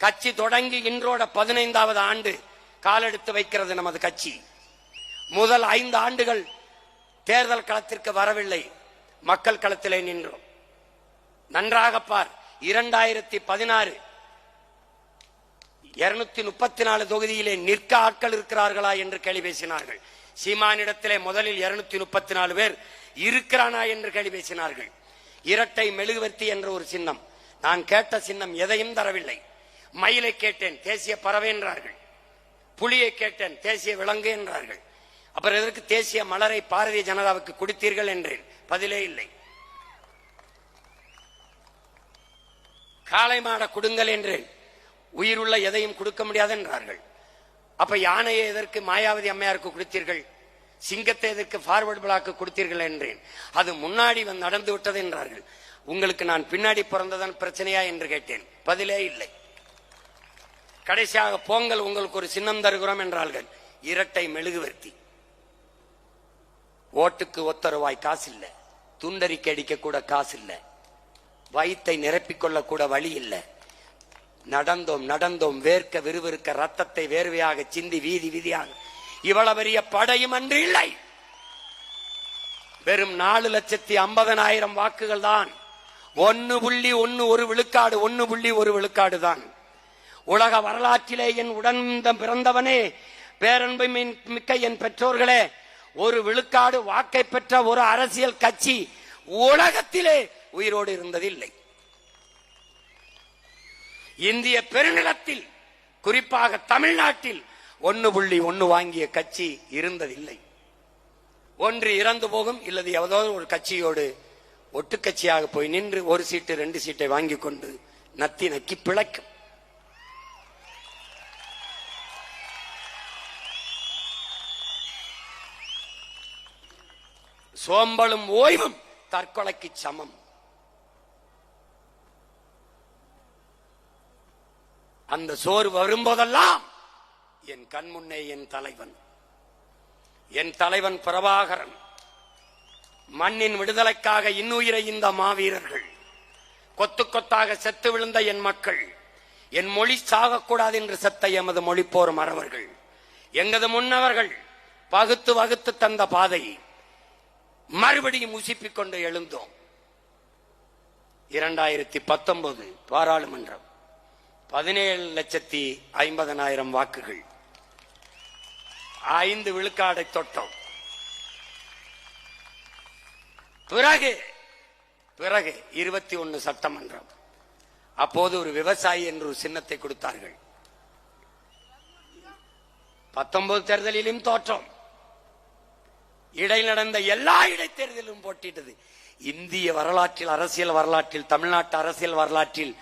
கட்சி தொடங்கி இன்றோட 15வது ஆண்டு காலெடுத்து வைக்கிறது நமது கட்சி. முதல் 5 ஆண்டுகள் தேர்தல் களத்திற்கு வரவில்லை, மக்கள் களத்திலே நின்றோம். நன்றாக பார், 2016 234 தொகுதியிலே நிற்க ஆட்கள் இருக்கிறார்களா என்று கேள்வி பேசினார்கள். சீமானிடத்திலே முதலில் 234 பேர் இருக்கிறானா என்று கேள்வி பேசினார்கள். இரட்டை மெழுகுவர்த்தி என்ற ஒரு சின்னம், நான் கேட்ட சின்னம் எதையும் தரவில்லை. மயிலை கேட்டேன், தேசிய பறவை என்றார்கள். புலியை கேட்டேன், தேசிய விலங்கு என்றார்கள். அப்புறம் எதற்கு தேசிய மலரை பாரதிய ஜனதாவுக்கு கொடுத்தீர்கள் என்றேன், பதிலே இல்லை. காளை மாட கொடுங்கள் என்றேன், உயிருள்ள எதையும் கொடுக்க முடியாது என்றார்கள். அப்ப யானையை எதற்கு மாயாவதி அம்மையாருக்கு கொடுத்தீர்கள், சிங்கத்தை எதற்கு ஃபார்வர்ட் பிளாக்கு கொடுத்தீர்கள் என்றேன். அது முன்னாடி நடந்து விட்டது என்றார்கள். உங்களுக்கு நான் பின்னாடி பிறந்ததான் பிரச்சனையா என்று கேட்டேன், பதிலே இல்லை. கடைசியாக பொங்கல் உங்களுக்கு ஒரு சின்னம் தருகிறோம் என்றார்கள், இரட்டை மெழுகுவர்த்தி. ஓட்டுக்கு ஒத்த ரூபாய் காசு இல்லை, துண்டறிக்கை அடிக்க கூட காசு இல்லை, வயிற்றை நிரப்பிக்கொள்ள கூட வழி இல்லை. நடந்தோம் வேர்க்க விறுவிறுக்க ரத்தத்தை வேர்வையாக சிந்தி வீதி வீதியாக இவ்வளவு பெரிய படையும் அன்று இல்லை. வெறும் 4,50,000 வாக்குகள் தான். 1.1 விழுக்காடு, 1.1 விழுக்காடு தான். உலக வரலாற்றிலே என் உடன் பிறந்தவனே, பேரன்பு மிக்க என் பெற்றோர்களே, 1 விழுக்காடு வாக்கை பெற்ற ஒரு அரசியல் கட்சி உலகத்திலே உயிரோடு இருந்ததில்லை. இந்திய பெருநிலத்தில், குறிப்பாக தமிழ்நாட்டில் 1.1 வாங்கிய கட்சி இருந்ததில்லை. ஒன்று இறந்து போகும், இல்லது ஏதோ ஒரு கட்சியோடு ஒட்டு கட்சியாக போய் நின்று 1 சீட்டு 2 சீட்டை வாங்கி கொண்டு நத்தி நக்கி பிழைக்கும். சோம்பலும் ஓய்வும் தற்கொலைக்கு சமம். அந்த சோறு வரும்போதெல்லாம் என் கண்முன்னே என் தலைவன் பிரபாகரன், மண்ணின் விடுதலைக்காக இன்னுயிரை இந்த மாவீரர்கள், கொத்து கொத்தாக செத்து விழுந்த என் மக்கள், என் மொழி சாகக்கூடாது என்று செத்த எமது மொழிப்போர் மறவர்கள், எங்கது முன்னவர்கள் பகுத்து வகுத்து தந்த பாதையை மறுபடியும் உசிப்பிக் கொண்டு எழுந்தோம். 2019 பாராளுமன்றம் 17,50,000 வாக்குகள், 5 விழுக்காடை தொட்டோம். பிறகு 21 சட்டமன்றம். அப்போது ஒரு விவசாயி என்று ஒரு சின்னத்தை கொடுத்தார்கள். 19 தேர்தலிலும் தோற்றோம். இடையில் நடந்த எல்லா இடைத்தேர்தலிலும் போட்டிட்டது. இந்திய வரலாற்றில், அரசியல் வரலாற்றில், தமிழ்நாட்டு அரசியல் வரலாற்றில்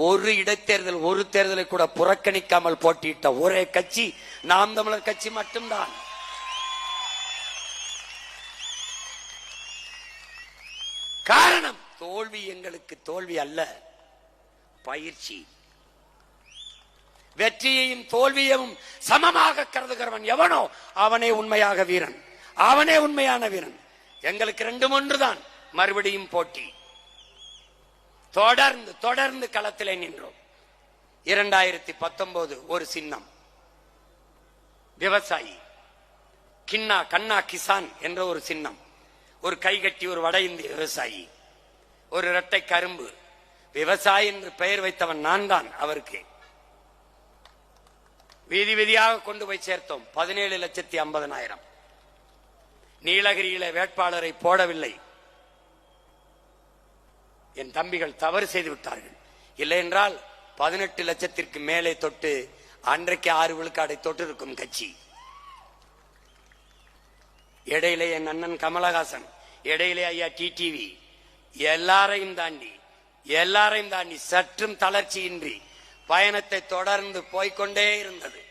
ஒரு இடைத்தேர்தல், ஒரு தேர்தலை கூட புறக்கணிக்காமல் போட்டியிட்ட ஒரே கட்சி நாம் தமிழர் கட்சி மட்டும்தான். காரணம், தோல்வி எங்களுக்கு தோல்வி அல்ல, பயிற்சி. வெற்றியையும் தோல்வியையும் சமமாக கருதுகிறவன் எவனோ அவனே உண்மையாக வீரன், அவனே உண்மையான வீரன். எங்களுக்கு 2-1 தான். மறுபடியும் போட்டி. தொடர்ந்து களத்திலே நின்றோம். 2019 ஒரு சின்னம், விவசாயி. கண்ணா கிசான் என்ற ஒரு சின்னம், ஒரு கைகட்டி ஒரு வட இந்திய விவசாயி, ஒரு இரட்டை கரும்பு. விவசாயி என்று பெயர் வைத்தவன் நான் தான். அவருக்கு வீதி வீதியாக கொண்டு போய் சேர்த்தோம். 17,50,000. நீலகிரியில வேட்பாளரை போடவில்லை, என் தம்பிகள் தவறு செய்து விட்டார்கள். இல்லை என்றால் 18 லட்சத்திற்கு மேலே தொட்டு அன்றைக்கு 6 விழுக்காடை தொட்டு இருக்கும் கட்சி. இடையிலே என் அண்ணன் கமலஹாசன், இடையிலே ஐயா டிடிவி, எல்லாரையும் தாண்டி சற்றும் தளர்ச்சியின்றி பயணத்தை தொடர்ந்து போய்கொண்டே இருந்தது.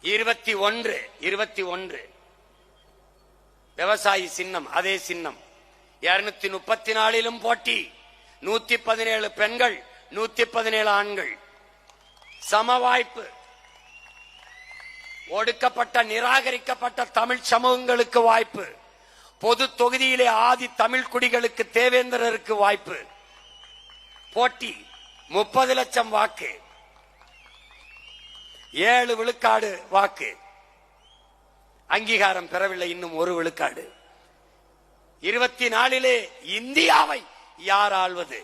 21 விவசாயி சின்னம், அதே சின்னம். 234 போட்டி, 117 பெண்கள், 117 ஆண்கள், சம வாய்ப்பு. ஒடுக்கப்பட்ட நிராகரிக்கப்பட்ட தமிழ் சமூகங்களுக்கு வாய்ப்பு, பொது தொகுதியிலே ஆதி தமிழ் குடிகளுக்கு தேவேந்திரருக்கு வாய்ப்பு. போட்டி 30 லட்சம் வாக்கு, 7 விழுக்காடு வாக்கு அங்கீகாரம் பெறவில்லை. இன்னும் 1 விழுக்காடு. 24 இந்தியாவை யார் ஆள்வது?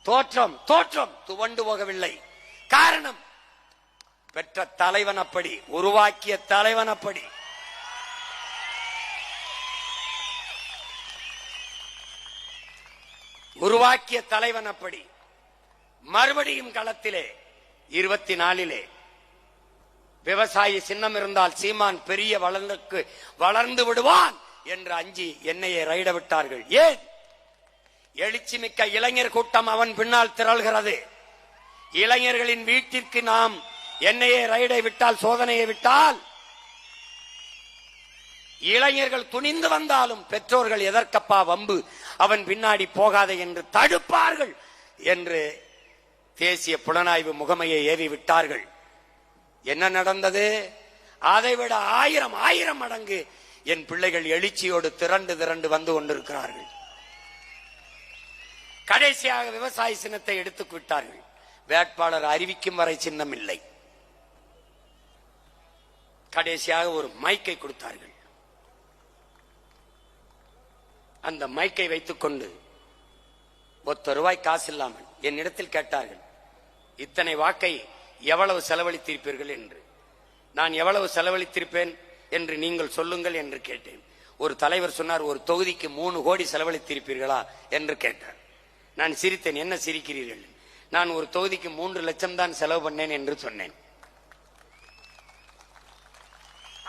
தோற்றம் தோற்றம் துவண்டு போகவில்லை. காரணம், பெற்ற தலைவன் அப்படி, உருவாக்கிய தலைவன் அப்படி. உருவாக்கிய தலைவன் அப்படி. மறுபடியும் களத்திலே 24 விவசாயி சின்னம் இருந்தால் சீமான் பெரிய வளர்ந்து விடுவான் என்று அஞ்சி என்னையே ரைட விட்டார்கள். ஏன்? எழுச்சி மிக்க இளைஞர் கூட்டம் அவன் பின்னால் திரள்கிறது. இளைஞர்களின் வீட்டிற்கு நாம் என்னையே ரைடை விட்டால், சோதனையை விட்டால், இளைஞர்கள் துணிந்து வந்தாலும் பெற்றோர்கள் எதற்கப்பா வம்பு, அவன் பின்னாடி போகாத என்று தடுப்பார்கள் என்று தேசிய புலனாய்வு முகமையை ஏவி விட்டார்கள். என்ன நடந்தது? அதைவிட 1000 மடங்கு என் பிள்ளைகள் எழுச்சியோடு திரண்டு வந்து கொண்டிருக்கிறார்கள். கடைசியாக விவசாய சின்னத்தை எடுத்துக் விட்டார்கள். வேட்பாளர் அறிவிக்கும் வரை சின்னம் இல்லை. கடைசியாக ஒரு மைக்கை கொடுத்தார்கள். அந்த மைக்கை வைத்துக் கொண்டு ₹1 காசு இல்லாமல் என்னிடத்தில் கேட்டார்கள், இத்தனை வாக்கை எவ்வளவு செலவழித்திருப்பீர்கள் என்று. நான் எவ்வளவு செலவழித்திருப்பேன் என்று நீங்கள் சொல்லுங்கள் என்று கேட்டேன். ஒரு தலைவர் சொன்னார், ஒரு தொகுதிக்கு 3 கோடி செலவழித்திருப்பீர்களா என்று கேட்டார். நான் சிரித்தேன். என்ன சிரிக்கிறீர்கள்? நான் ஒரு தொகுதிக்கு 3 லட்சம் தான் செலவு பண்ணேன் என்று சொன்னேன்.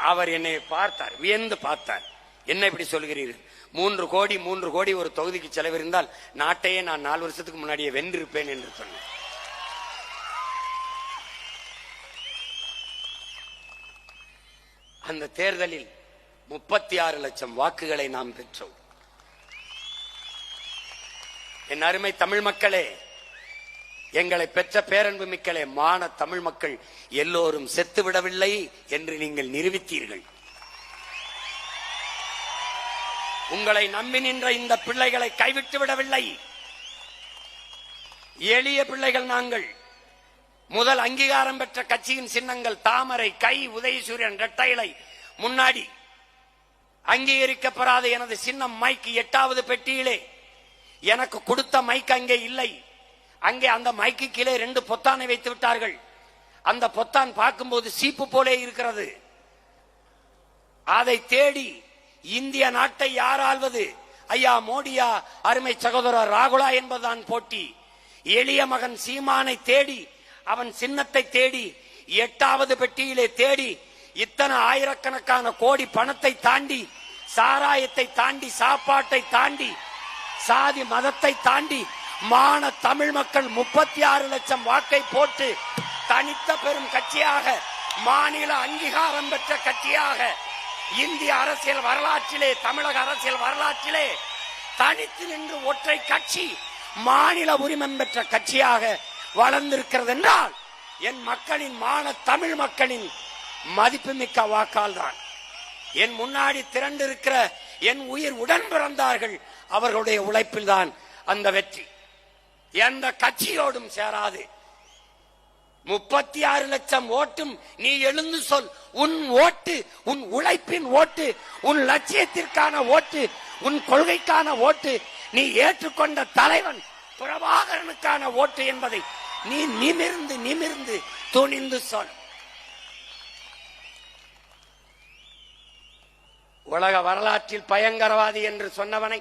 அவர் என்னை பார்த்தார், வியந்து பார்த்தார். என்ன இப்படி சொல்கிறீர்கள்? 3 கோடி ஒரு தொகுதிக்கு செலவிருந்தால் நாட்டையே நான் 4 வருஷத்துக்கு முன்னாடியே வென்றிருப்பேன் என்று சொன்னேன். அந்த தேர்தலில் 36 லட்சம் வாக்குகளை நாம் பெற்றோம். என் அருமை தமிழ் மக்களே, எங்களை பெற்ற பேரன்பு மிக்களே, மான தமிழ் மக்கள் எல்லோரும் செத்து விடவில்லை என்று நீங்கள் நிரூபித்தீர்கள். உங்களை நம்பி நின்ற இந்த பிள்ளைகளை கைவிட்டு விடவில்லை. எளிய பிள்ளைகள் நாங்கள். முதல் அங்கீகாரம் பெற்ற கட்சியின் சின்னங்கள் தாமரை, கை, உதயசூரியன், இரட்டை இலை. முன்னாடி அங்கீகரிக்கப்படாத எனது சின்னம் மைக்கு 8வது பெட்டியிலே. எனக்கு கொடுத்த மைக் அங்கே இல்லை. அங்கே அந்த மைக்கு கீழே 2 பொத்தானை வைத்து விட்டார்கள். அந்த பொத்தான் பார்க்கும்போது சீப்பு போலே இருக்கிறது. அதை தேடி இந்திய நாட்டை யார் ஆள்வது? ஐயா மோடியா, அருமை சகோதரர் ராகுலா என்பதுதான் போட்டி. எளிய மகன் சீமானை தேடி, அவன் சின்னத்தை தேடி, 8வது பெட்டியிலே தேடி, இத்தனை ஆயிரக்கணக்கான கோடி பணத்தை தாண்டி, சாராயத்தை தாண்டி, சாப்பாட்டை தாண்டி, சாதி மதத்தை தாண்டி, மான தமிழ் மக்கள் 36 லட்சம் வாக்கை போட்டு தனித்த பெரும் கட்சியாக, மாநில அங்கீகாரம் பெற்ற கட்சியாக, இந்திய அரசியல் வரலாற்றிலே, தமிழக அரசியல் வரலாற்றிலே தனித்து நின்று ஒற்றை கட்சி மாநில உரிமம் பெற்ற கட்சியாக வளர்ந்திருக்கிறது என்றால் என் மக்களின், மான தமிழ் மக்களின் மதிப்புமிக்க வாக்கால் தான். என் முன்னாடி திரண்டு இருக்கிற என் உயிர் உடன் பிறந்தார்கள், அவர்களுடைய உழைப்பில் தான் அந்த வெற்றி. எந்த கட்சியோடும் சேராது. 36 லட்சம் ஓட்டும் நீ எழுந்து சொல். உன் ஓட்டு, உன் உழைப்பின் ஓட்டு, உன் லட்சியத்திற்கான ஓட்டு, உன் கொள்கைக்கான ஓட்டு, நீ ஏற்றுக்கொண்ட தலைவன் பிரபாகரனுக்கான ஓட்டு என்பதை நீ நிமிர்ந்து துணிந்து சொல். உலக வரலாற்றில் பயங்கரவாதி என்று சொன்னவனை,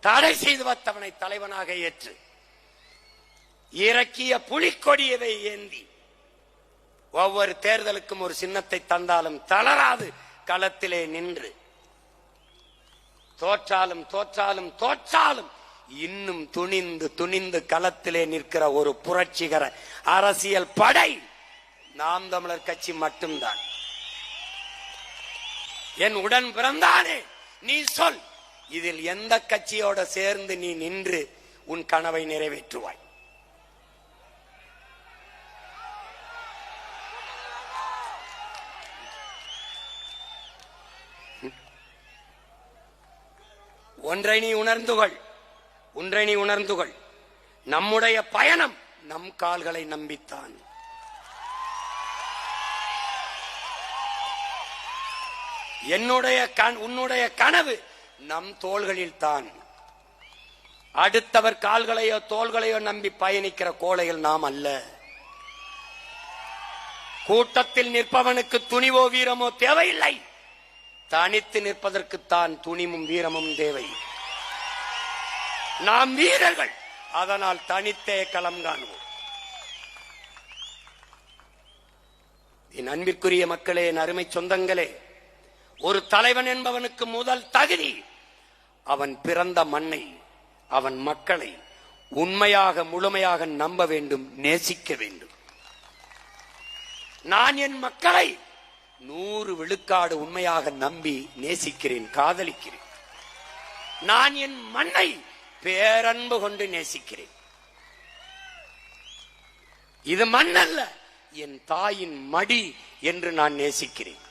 தடை செய்து வந்தவனை தலைவனாக ஏற்று இறக்கிய புலிக்கொடியவை ஏந்தி ஒவ்வொரு தேர்தலுக்கும் ஒரு சின்னத்தை தந்தாலும் தளராது களத்திலே நின்று தோற்றாலும் இன்னும் துணிந்து களத்திலே நிற்கிற ஒரு புரட்சிகர அரசியல் படை நாம் தமிழர் கட்சி மட்டும்தான். என் உடன் பிறந்தானே, நீ சொல், இதில் எந்த கட்சியோட சேர்ந்து நீ நின்று உன் கனவை நிறைவேற்றுவாய்? ஒன்றை நீ உணர்ந்துகொள். நம்முடைய பயணம் நம் கால்களை நம்பித்தான். உன்னுடைய கனவு நம் தோள்களில் தான். அடுத்தவர் கால்களையோ தோள்களையோ நம்பி பயணிக்கிற கோழைகள் நாம் அல்ல. கூட்டத்தில் நிற்பவனுக்கு துணிவோ வீரமோ தேவையில்லை. தனித்து நிற்பதற்குத்தான் துணிவும் வீரமும் தேவை. நாம் வீரர்கள், அதனால் தனித்தே களம் காணுவோம். என் அன்பிற்குரிய மக்களே, என் அருமை சொந்தங்களே, ஒரு தலைவன் என்பவனுக்கு முதல் தகுதி அவன் பிறந்த மண்ணை, அவன் மக்களை உண்மையாக முழுமையாக நம்ப வேண்டும், நேசிக்க வேண்டும். நான் என் மக்களை 100 விழுக்காடு உண்மையாக நம்பி நேசிக்கிறேன், காதலிக்கிறேன். நான் என் மண்ணை பேரன்பு கொண்டு நேசிக்கிறேன். இது மண் அல்ல, என் தாயின் மடி என்று நான் நேசிக்கிறேன்.